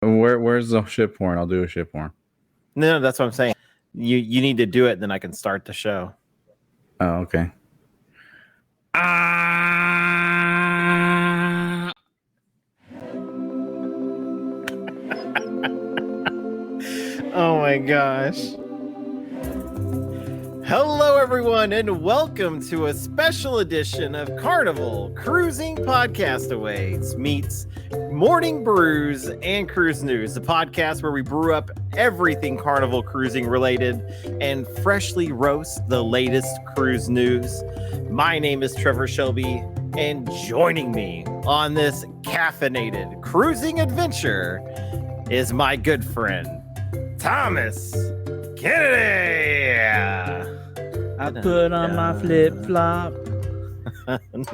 Where's the ship horn? I'll do a ship horn. No, that's what I'm saying. You need to do it, and then I can start the show. Oh, okay. Oh my gosh. Hello, everyone, and welcome to a special edition of Carnival Cruising Podcastaways meets Morning Brews and Cruise News, the podcast where we brew up everything Carnival cruising related and freshly roast the latest cruise news. My name is Trevor Shelby, and joining me on this caffeinated cruising adventure is my good friend, Thomas Kennedy. I put on my flip-flop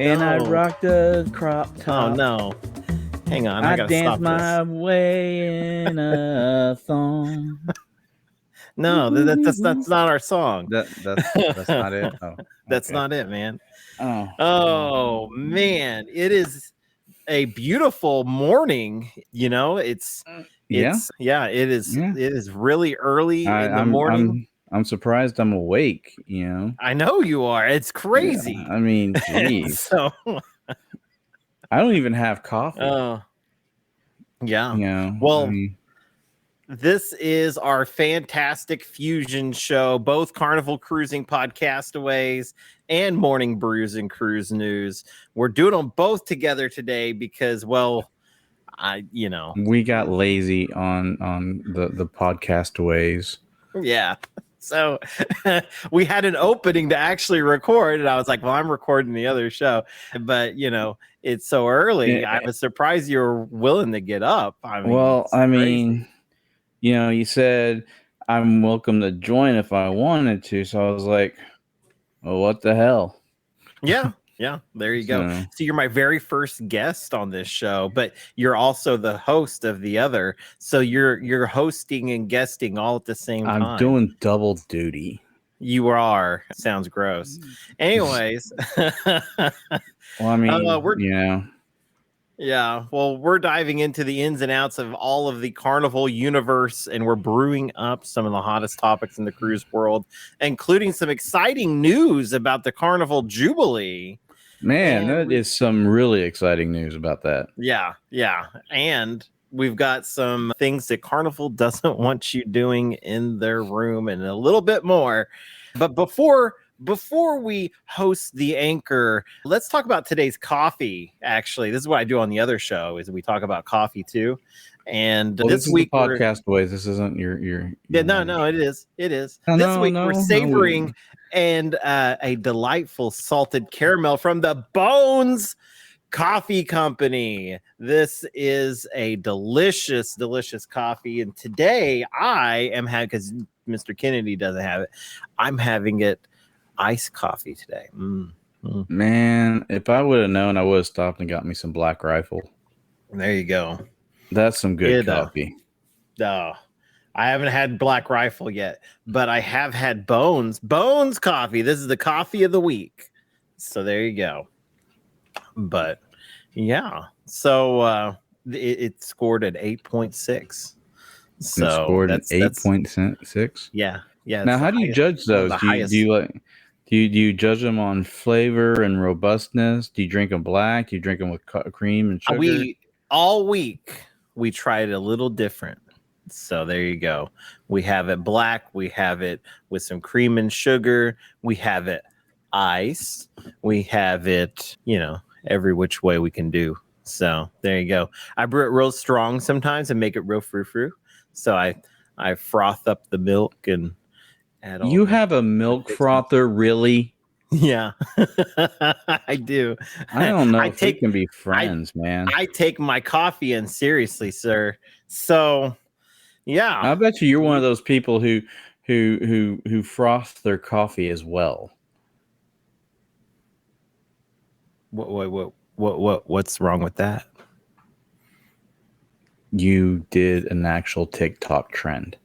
and I rocked a crop top. Oh, no. Hang on, I gotta danced stop my this. way in a thong. No, that's not our song. That's not it. Oh, That's okay. not it, man. Oh, Man, it is a beautiful morning. You know, it is. Yeah. It is really early in the morning. I'm surprised I'm awake. You know, I know you are. It's crazy. Yeah, I mean, geez. So I don't even have coffee. Yeah. You know, Well, this is our fantastic fusion show, both Carnival Cruising Podcastaways and Morning Brews and Cruise News. We're doing them both together today because, well, we got lazy on the Podcastaways. Yeah. So we had an opening to actually record, and I was like, well, I'm recording the other show. But, it's so early. I was surprised you were willing to get up. You said I'm welcome to join if I wanted to. So I was like, well, what the hell? Yeah. Yeah, there you go. So you're my very first guest on this show, but you're also the host of the other. So you're hosting and guesting all at the same time. I'm doing double duty. You are. Sounds gross. Anyways. Yeah, well, we're diving into the ins and outs of all of the Carnival universe, and we're brewing up some of the hottest topics in the cruise world, including some exciting news about the Carnival Jubilee. Man, that is some really exciting news about that. Yeah. And we've got some things that Carnival doesn't want you doing in their room and a little bit more. But before we host the anchor, let's talk about today's coffee. Actually, this is what I do on the other show, is we talk about coffee too. And this week, Podcastaways. This isn't your. Yeah, no, it is. This week we're savoring a delightful salted caramel from the Bones Coffee Company. This is a delicious, delicious coffee, and today I am having, because Mr. Kennedy doesn't have it, I'm having it iced coffee today. Man, if I would have known, I would have stopped and got me some Black Rifle. There you go. That's some good coffee. No, I haven't had Black Rifle yet, but I have had Bones coffee. This is the coffee of the week. So there you go. But yeah, so it scored at 8.6. So it scored at 8.6. Yeah. Now, how do you judge those? Do you judge them on flavor and robustness? Do you drink them black? Do you drink them with cream and sugar? All week we tried it a little different. So there you go. We have it black. We have it with some cream and sugar. We have it iced. We have it, every which way we can do. So there you go. I brew it real strong sometimes and make it real frou-frou. So I froth up the milk and add all. You have a milk frother, really? Yeah, I do. I don't know if we can be friends, man. I take my coffee in seriously, sir. So, yeah. I bet you're one of those people who froth their coffee as well. What's wrong with that? You did an actual TikTok trend.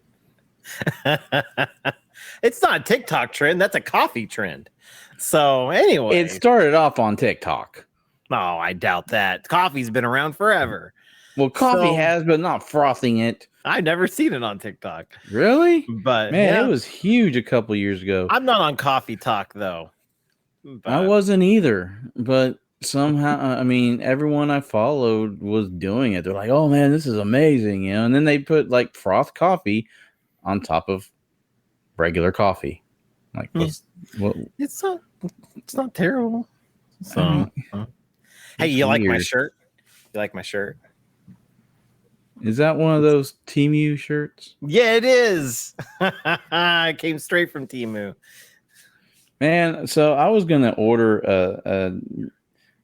It's not a TikTok trend. That's a coffee trend. So anyway, it started off on TikTok. Oh, I doubt that. Coffee's been around forever. Well, coffee So, has, but not frothing it. I've never seen it on TikTok. Really? But Man, yeah, it was huge a couple years ago. I'm not on Coffee Talk though. I But wasn't either, but somehow, I mean, everyone I followed was doing it. They're like, "Oh man, this is amazing," you know. And then they put like froth coffee on top of regular coffee. Like, what? it's not terrible. So, I mean, hey, you like my weird. shirt? You like my shirt? Is that one of those Temu shirts? Yeah, it is. It came straight from Temu. Man, so I was gonna order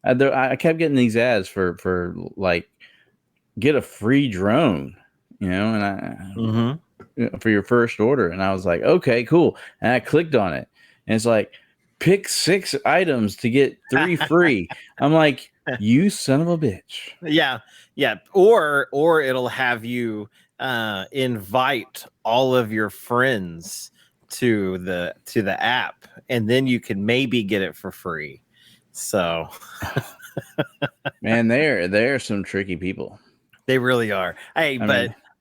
I kept getting these ads for like get a free drone, you know, and for your first order, and I was like, okay, cool, and I clicked on it, and it's like pick 6 items to get 3 free. I'm like, you son of a bitch. Yeah. Or it'll have you invite all of your friends to the app, and then you can maybe get it for free. So Man, they're some tricky people. they really are. Hey,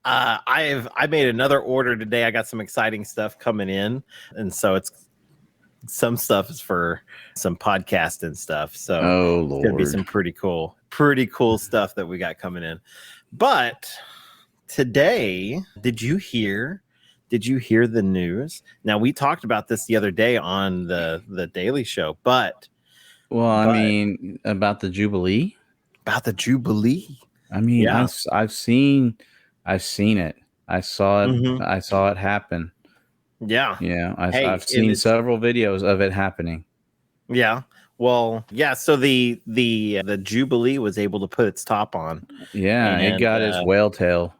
I made another order today. I got some exciting stuff coming in, and so some stuff is for some podcast and stuff. So Oh it's gonna be Lord. some pretty cool stuff that we got coming in. But today, did you hear the news? Now, we talked about this the other day on the Daily Show, but I mean, about the Jubilee. about the Jubilee. I mean, Yeah. I've seen it. I saw it. Mhm. I saw it happen. Yeah. Yeah, Hey, I've seen several videos of it happening. Yeah. Well, yeah. So the Jubilee was able to put its top on. Yeah, it got its whale tail.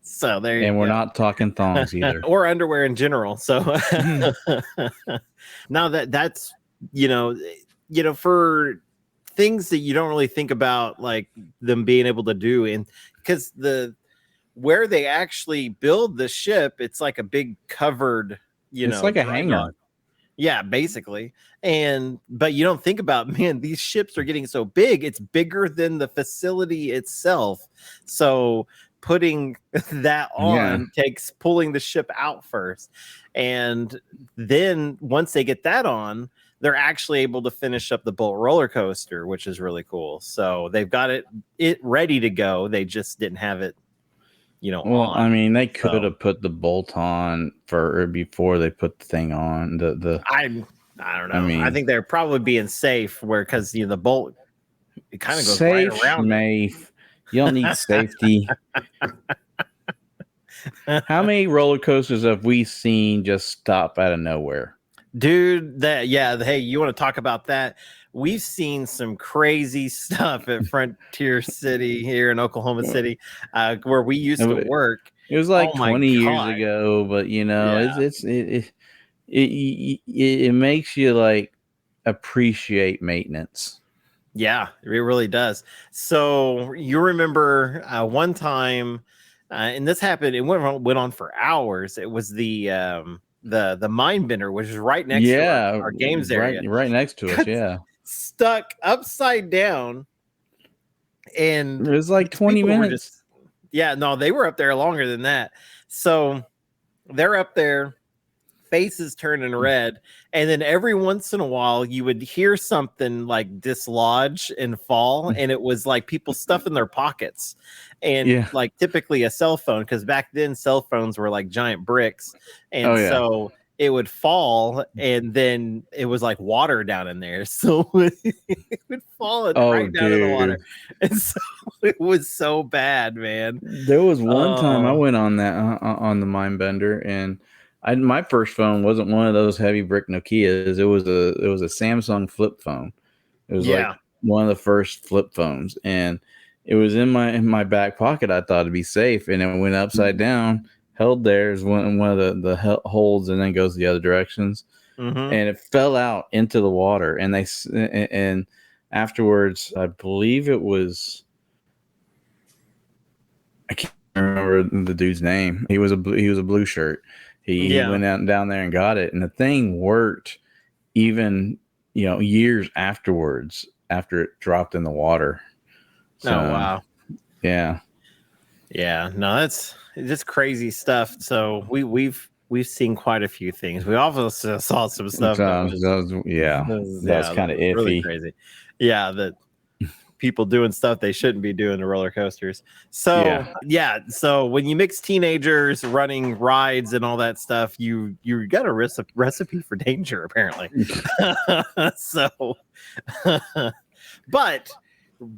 So there you go. And we're not talking thongs either. Or underwear in general. So now that's for things that you don't really think about, like them being able to do, and because where they actually build the ship, it's like a big covered, it's like a hangar. Yeah, basically. But you don't think about, man, these ships are getting so big, it's bigger than the facility itself. So putting that on takes pulling the ship out first. And then once they get that on, they're actually able to finish up the Bolt roller coaster, which is really cool. So they've got it ready to go. They just didn't have it, Well, on. I mean, they could have put the bolt on before they put the thing on. I don't know. I mean, I think they're probably being safe because the bolt, it kind of goes safe, right around. Safe. You don't need safety. How many roller coasters have we seen just stop out of nowhere? Dude, hey, you want to talk about that? We've seen some crazy stuff at Frontier City here in Oklahoma City, where we used to work. It was like 20 years ago, but it makes you like appreciate maintenance. Yeah, it really does. So you remember one time, and this happened. It went on for hours. It was the mind bender, which is right next to our games area, right next to us. Yeah, stuck upside down, and it was like 20 minutes. They were up there longer than that. So they're up there, faces turning red, and then every once in a while you would hear something like dislodge and fall, and it was like people stuffing their pockets, and like typically a cell phone, because back then cell phones were like giant bricks, and so it would fall, and then it was like water down in there, so it would fall right down in the water, and so it was so bad, man. There was one time I went on that on the mind bender, and my first phone wasn't one of those heavy brick Nokias. It was a Samsung flip phone. It was like one of the first flip phones, and it was in my back pocket. I thought it'd be safe, and it went upside down, held there as one of the holds, and then goes the other directions, and it fell out into the water. And afterwards, I believe it was, I can't remember the dude's name. He was a blue shirt. He went down there and got it, and the thing worked even years afterwards after it dropped in the water. So, oh wow. Yeah. Yeah. No, that's just crazy stuff. So we've seen quite a few things. We also saw some stuff that was that's kind of iffy. really crazy. Yeah, that people doing stuff they shouldn't be doing to roller coasters. So so when you mix teenagers running rides and all that stuff, you got a recipe for danger apparently. So but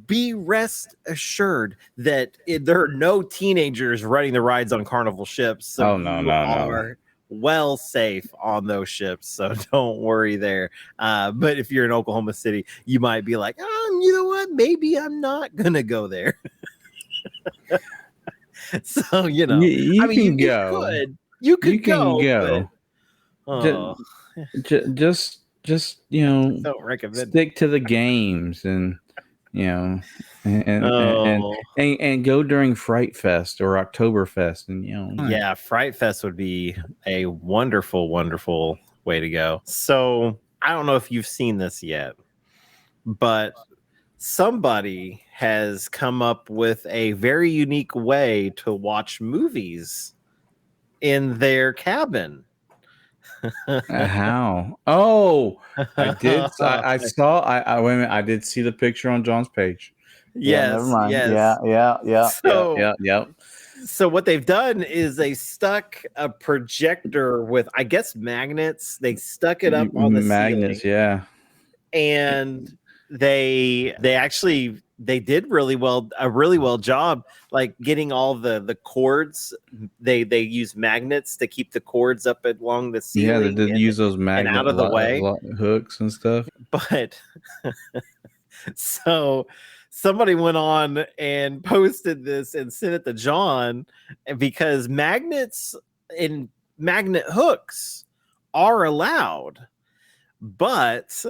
be rest assured that there are no teenagers running the rides on Carnival ships. So you are well safe on those ships. So don't worry there. But if you're in Oklahoma City, you might be like, you know what? Maybe I'm not going to go there. So, you know, you can go. You could go. But, just you know, don't recommend stick to the games and you know, and go during Fright Fest or Oktoberfest, and you know, yeah, Fright Fest would be a wonderful, wonderful way to go. So I don't know if you've seen this yet, but somebody has come up with a very unique way to watch movies in their cabin. How? Oh, I did. I saw. I wait a minute. I did see the picture on John's page. Yes. Never mind. Yes. Yeah. So what they've done is they stuck a projector with, I guess, magnets. They stuck it up on the magnets. ceiling. Yeah. And they did a really well job, like getting all the cords. They use magnets to keep the cords up along the ceiling. Yeah, they did use those magnets out of the way hooks and stuff. But so somebody went on and posted this and sent it to John, because magnets and magnet hooks are allowed. But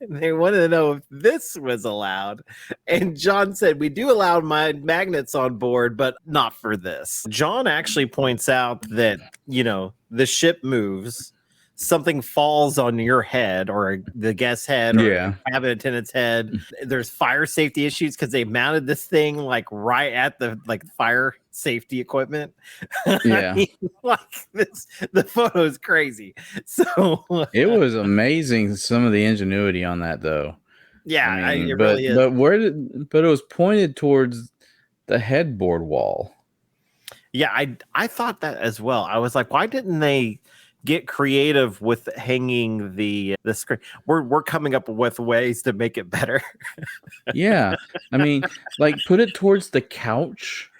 they wanted to know if this was allowed. And John said, we do allow my magnets on board, but not for this. John actually points out that, you know, the ship moves, something falls on your head or the guest's head or cabin attendant's head. There's fire safety issues because they mounted this thing like right at the fire safety equipment. Yeah. I mean, like the photo is crazy. So it was amazing, some of the ingenuity on that though. Yeah, it really is. But it was pointed towards the headboard wall. Yeah, I thought that as well. I was like, why didn't they get creative with hanging the screen? We're coming up with ways to make it better. Yeah, I mean, like put it towards the couch.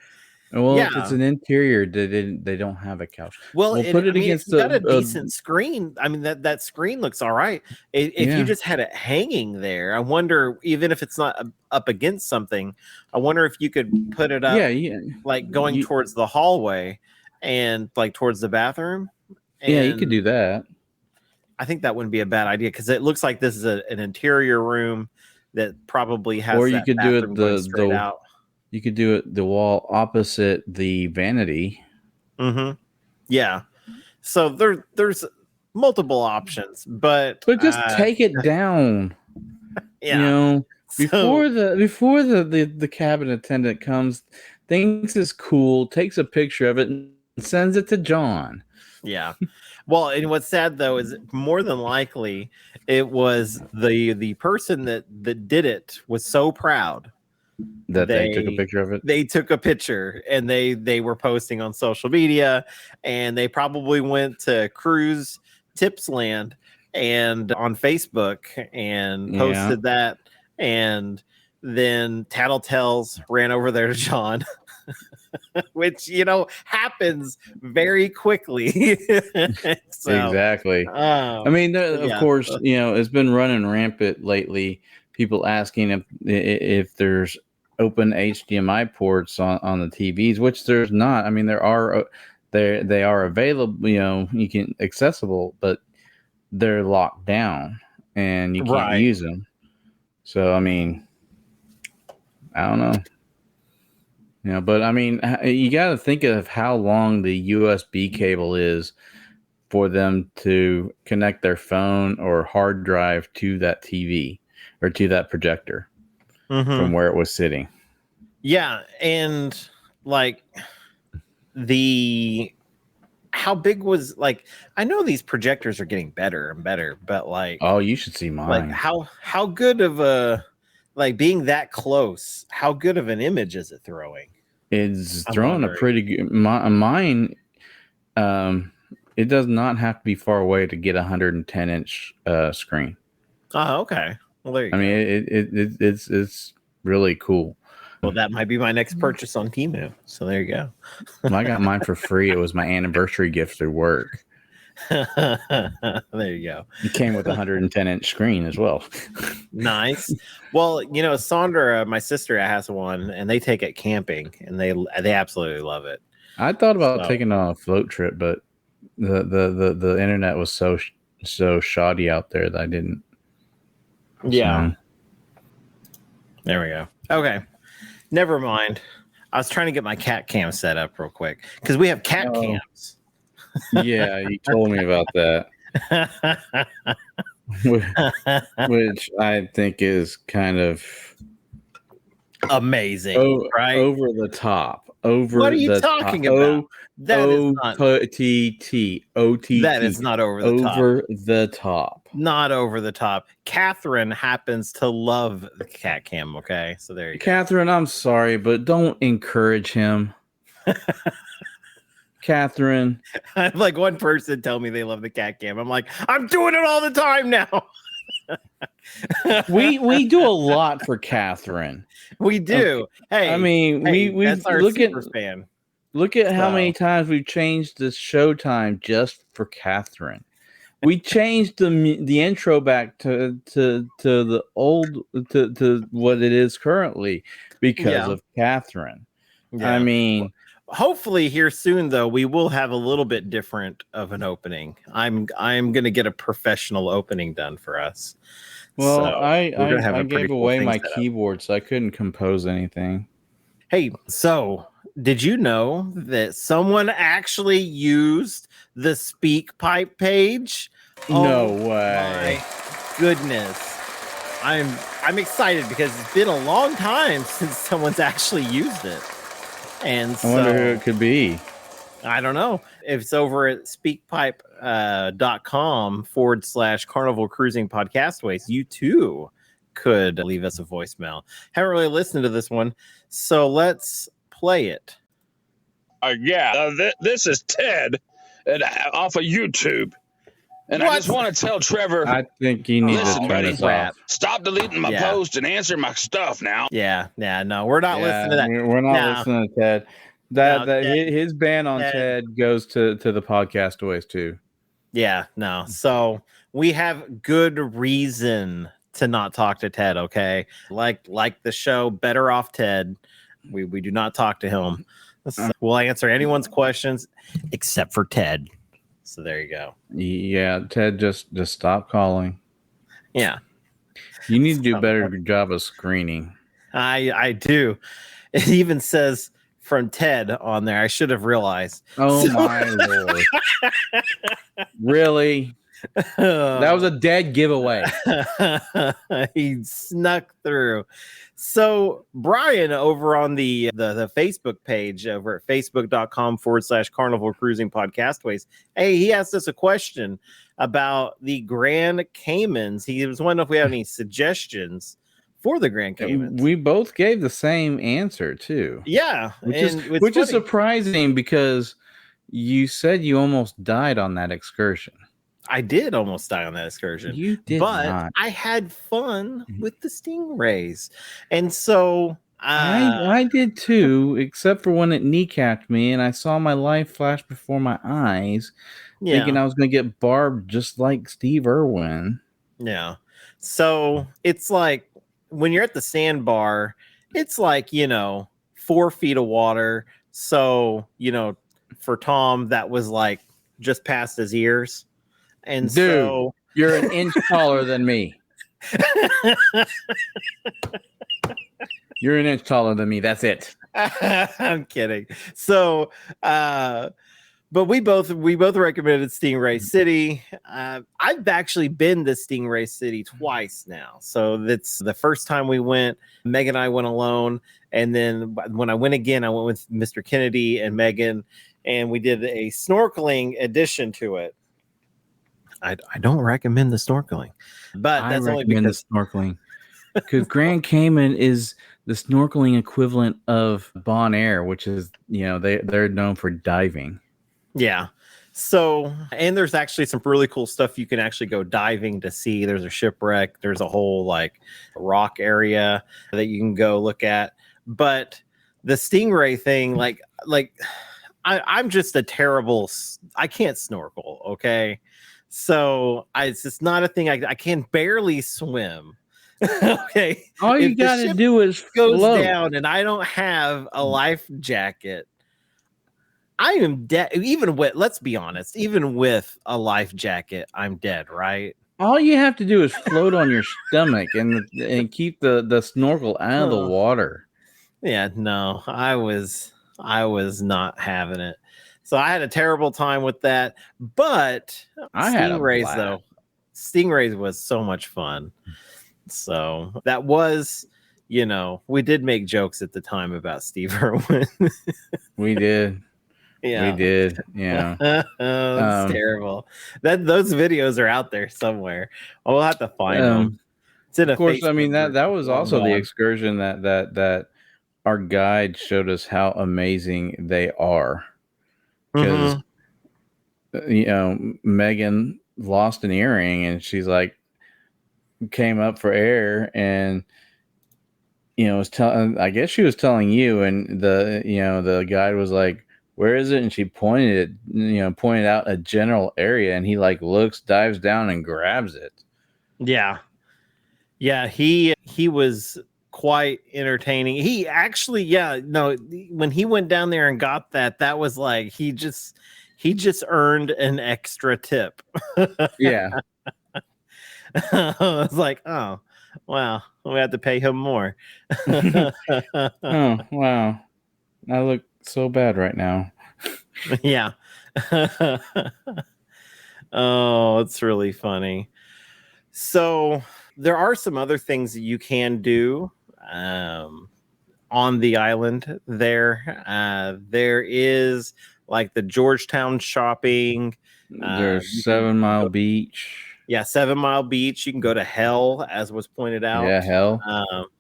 Well, if it's an interior, they don't have a couch. Well, put it against a decent screen. I mean, that screen looks all right. If you just had it hanging there, I wonder, even if it's not up against something, I wonder if you could put it up, like going towards the hallway and like towards the bathroom. And you could do that. I think that wouldn't be a bad idea, because it looks like this is an interior room that probably has. Or you could do it straight out. You could do it the wall opposite the vanity. Mm-hmm. Yeah. So there's multiple options, but just take it down. Yeah. You know, before the cabin attendant comes, thinks it's cool, takes a picture of it, and sends it to John. Yeah. Well, and what's sad though is more than likely it was the person that did it was so proud that they took a picture of it. They took a picture and they were posting on social media, and they probably went to Cruise Tipsland and on Facebook and posted that, and then Tattletales ran over there to John. Which, you know, happens very quickly. Exactly. I mean, of course, you know, it's been running rampant lately. People asking if there's open HDMI ports on the TVs, which there's not. I mean, they are available. You know, you can accessible, but they're locked down and you can't use them. So, I mean, I don't know. You know, but I mean, you got to think of how long the USB cable is for them to connect their phone or hard drive to that TV or to that projector. from where it was sitting. Yeah, and like how big was like I know these projectors are getting better and better, but like oh, you should see mine. Like how good of a like being that close, how good of an image is it throwing? It's throwing a pretty good mine. It does not have to be far away to get a 110-inch screen. Oh, okay. Well, there you go. I mean, it's really cool. Well, that might be my next purchase on Temu. So there you go. I got mine for free. It was my anniversary gift through work. There you go. It came with a 110-inch screen as well. Nice. Well, you know, Sandra, my sister, has one, and they take it camping, and they absolutely love it. I thought about taking on a float trip, but the internet was so shoddy out there that I didn't. Yeah. So. There we go. Okay. Never mind. I was trying to get my cat cam set up real quick because we have cat cams. Yeah, you told me about that. Which I think is kind of amazing, right? Over the top. What are you talking about? That is not OTT. That is not over the top. Over the top. Not over the top. Catherine happens to love the cat cam. Okay, so there you go. Catherine, I'm sorry, but don't encourage him. Catherine, I'm like one person tell me they love the cat cam. I'm like, I'm doing it all the time now. we do a lot for Catherine. We do. Okay. Hey, I mean, we that's our super fan. Look at how many times we've changed the showtime just for Catherine. We changed the intro back to the old to what it is currently because of Catherine. Yeah. I mean, hopefully here soon though we will have a little bit different of an opening. I'm going to get a professional opening done for us. Well, so I gave away my keyboard, so I couldn't compose anything. Hey, so did you know that someone actually used the SpeakPipe page? No way. My goodness. I'm excited because it's been a long time since someone's actually used it. And I wonder who it could be. I don't know. If it's over at speakpipe.com/Carnival Cruising Podcastaways, you too could leave us a voicemail. Haven't really listened to this one, so let's play it. This is Ted off of YouTube. And I just want to tell Trevor, I think you need to turn this off. Stop deleting my post and answer my stuff now. No, we're not listening to that. We're not listening to Ted. His ban on Ted goes to the Podcastaways too. Yeah, no. So we have good reason to not talk to Ted. Okay, like the show Better Off Ted. We do not talk to him. So we'll answer anyone's questions except for Ted. So there you go. Yeah, Ted, just stop calling. Yeah, you need to do a better job of screening. I do. It even says from Ted on there. I should have realized. Oh my Lord! Really? That was a dead giveaway. He snuck through. So Brian over on the Facebook page over at facebook.com/Carnival Cruising Podcastaways. Hey, he asked us a question about the Grand Caymans. He was wondering if we have any suggestions for the Grand Caymans. We both gave the same answer too. Yeah, which is surprising because you said you almost died on that excursion. I did almost die on that excursion. You did, but I had fun with the stingrays, and so I did too, except for when it kneecapped me, and I saw my life flash before my eyes, thinking I was going to get barbed just like Steve Irwin. Yeah, so it's like when you're at the sandbar, it's like 4 feet of water. So for Tom, that was like just past his ears. And dude, so you're an inch taller than me. You're an inch taller than me. That's it. I'm kidding. So, But we both recommended Stingray City. I've actually been to Stingray City twice now. So that's the first time we went. Megan and I went alone, and then when I went again, I went with Mr. Kennedy and Megan, and we did a snorkeling addition to it. I don't recommend the snorkeling, but that's only because the snorkeling. Because Grand Cayman is the snorkeling equivalent of Bonaire, which is, they're known for diving. Yeah. So, and there's actually some really cool stuff you can actually go diving to see. There's a shipwreck. There's a whole like rock area that you can go look at. But the Stingray thing, I'm just I can't snorkel. Okay. So it's just not a thing. I can barely swim. Okay. All you got to do is goes float down and I don't have a life jacket. I am dead. Let's be honest, even with a life jacket, I'm dead, right? All you have to do is float on your stomach and keep the snorkel out of the water. Yeah, no, I was not having it. So I had a terrible time with that. But Stingrays was so much fun. So that was, we did make jokes at the time about Steve Irwin. We did. Yeah, we did. Yeah, it's terrible. Those videos are out there somewhere. We'll have to find them. It's in of course. I mean that was also the excursion that our guide showed us how amazing they are. Because Megan lost an earring and she's like came up for air and was telling. I guess she was telling you, and the guide was like, where is it? And she pointed out a general area, and he like looks, dives down, and grabs it. Yeah. He was quite entertaining. He actually, when he went down there and got that was like he just earned an extra tip. Yeah. I was like, oh wow, we have to pay him more. Oh wow, I look so bad right now. Yeah. Oh, it's really funny. So there are some other things that you can do on the island there. There is like the Georgetown shopping. There's 7 Mile Beach. Yeah, 7 Mile Beach. You can go to Hell, as was pointed out. Yeah, Hell.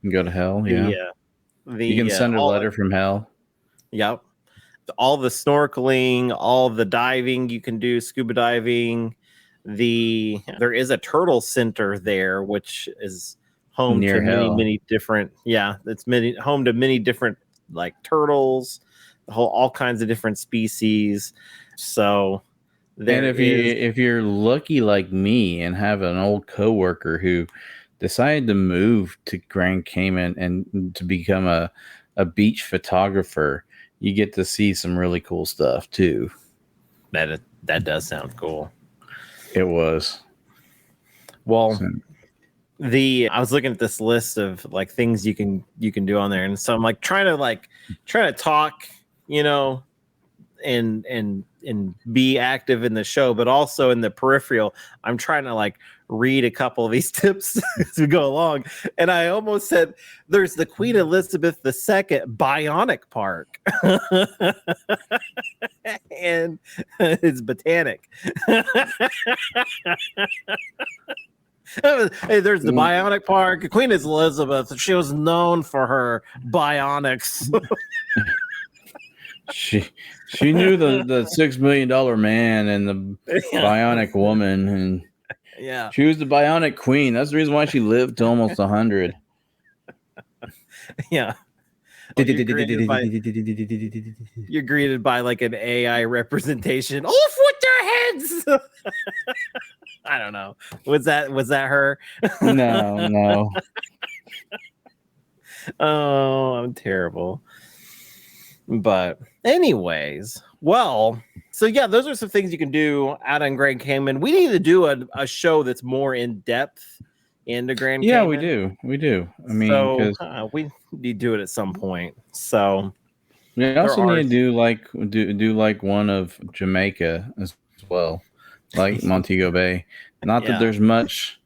You can go to Hell. Yeah. You can send a letter from Hell. Yep. All the snorkeling, all the diving you can do, scuba diving. There is a turtle center there, which is home Near to Hell. many different. Yeah, it's home to many different like turtles, all kinds of different species. So. And if you're lucky like me and have an old coworker who decided to move to Grand Cayman and to become a beach photographer, you get to see some really cool stuff too. That does sound cool. It was. Well, I was looking at this list of like things you can do on there, and so I'm like trying to talk, and be active in the show, but also in the peripheral. I'm trying to like read a couple of these tips as we go along. And I almost said there's the Queen Elizabeth II Bionic Park. And it's Botanic. Hey, there's the Bionic Park. Queen Elizabeth, she was known for her bionics. She knew the $6 million man and the bionic woman, and yeah, she was the bionic queen. That's the reason why she lived to almost 100. Yeah. You're greeted by like an AI representation. Off with their heads. I don't know. Was that her? No. Oh, I'm terrible. But anyways, well, so yeah, those are some things you can do out on Grand Cayman. We need to do a show that's more in depth into Grand Cayman. Yeah, we do. I mean, so we need to do it at some point. So We also need to do like one of Jamaica as well, like Montego Bay. Not that there's much.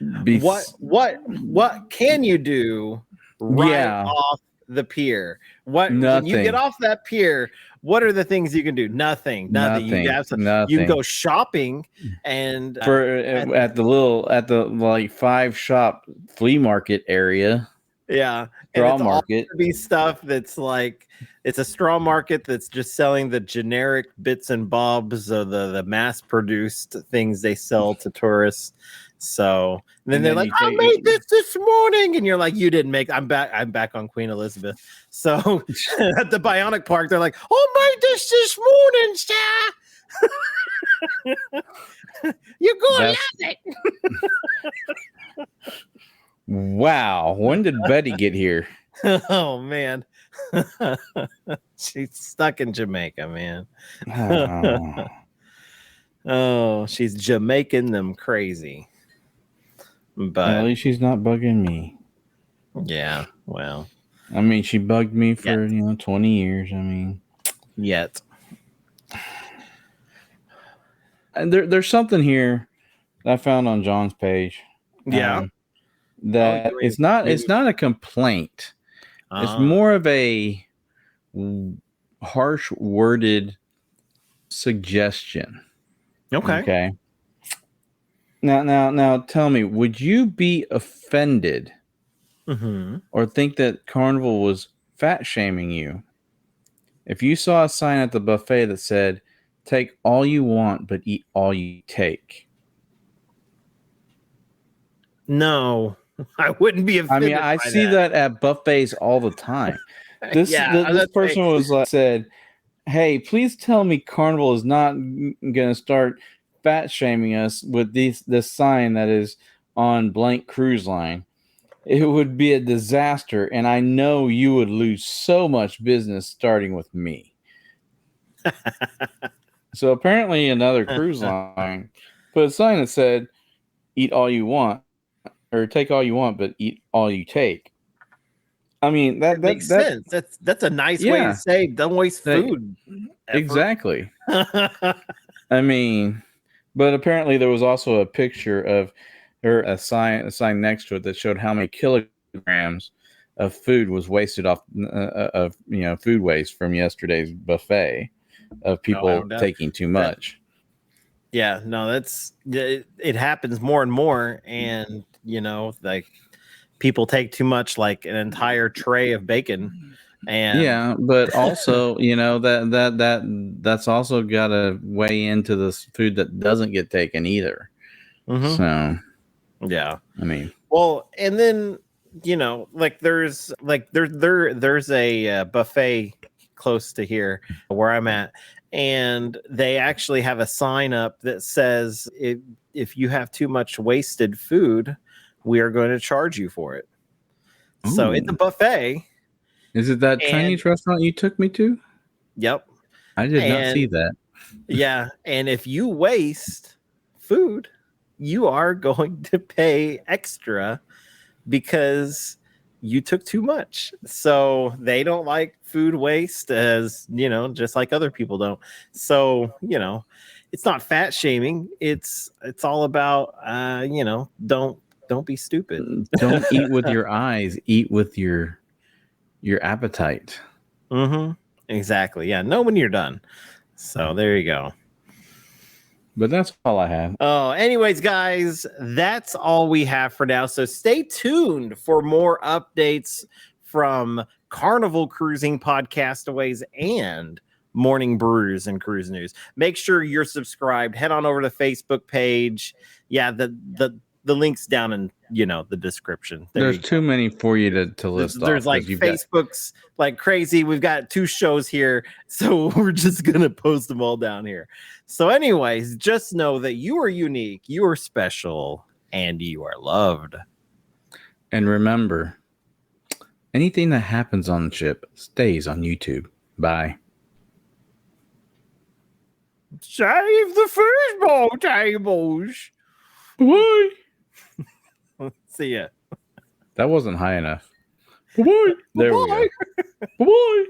What can you do off the pier? When you get off that pier, what are the things you can do? Nothing. You can go shopping and at the like 5-shop flea market area. Yeah. Straw market. All be stuff that's like it's a straw market that's just selling the generic bits and bobs of the mass produced things they sell to tourists. So then they're like, I made this morning, and you're like, you didn't make. I'm back on Queen Elizabeth. So at the Bionic Park, they're like, I made this morning, sir. You're gonna love it. Wow, when did Betty get here? Oh man, she's stuck in Jamaica, man. Oh, she's Jamaican them crazy. But at least she's not bugging me. Yeah, well, I mean, she bugged me for 20 years. I mean, yet. And there's something here that I found on John's page. Yeah. That it's not a complaint. It's more of a harsh worded suggestion. Okay. Now tell me, would you be offended or think that Carnival was fat shaming you if you saw a sign at the buffet that said, "Take all you want, but eat all you take"? No, I wouldn't be offended. I mean, I see that at buffets all the time. This person was like, said, "Hey, please tell me Carnival is not going to start fat shaming us with this sign that is on blank cruise line. It would be a disaster, and I know you would lose so much business starting with me." So apparently another cruise line put a sign that said, "Eat all you want, or take all you want, but eat all you take." I mean, that makes sense. That's a nice way to say don't waste food. Exactly. I mean, but apparently there was also a picture of her, a sign next to it that showed how many kilograms of food was wasted off of food waste from yesterday's buffet of people taking too much. Yeah, no, it happens more and more, and like people take too much, like an entire tray of bacon. And but also that's also got to weigh into this food that doesn't get taken either. So yeah, I mean, well, and then like there's a buffet close to here where I'm at, and they actually have a sign up that says if you have too much wasted food, we are going to charge you for it. Ooh. So it's a buffet. Is it that Chinese restaurant you took me to? Yep. I did not see that. Yeah. And if you waste food, you are going to pay extra because you took too much. So they don't like food waste, as just like other people don't. So, it's not fat shaming. It's all about, don't be stupid. Don't eat with your eyes. Eat with your appetite. Exactly. Yeah. Know when you're done. So there you go. But that's all I have. Oh, anyways, guys, that's all we have for now. So stay tuned for more updates from Carnival Cruising Podcastaways and Morning Brews and Cruise News. Make sure you're subscribed. Head on over to the Facebook page. Yeah, the link's down in the description. There's too many for you to list. There's like Facebook's like crazy. We've got 2 shows here, so we're just gonna post them all down here. So anyways, just know that you are unique, you are special, and you are loved. And remember, anything that happens on the ship stays on YouTube. Bye. Save the foosball tables. Bye. See ya. That wasn't high enough. There we go. Bye-bye.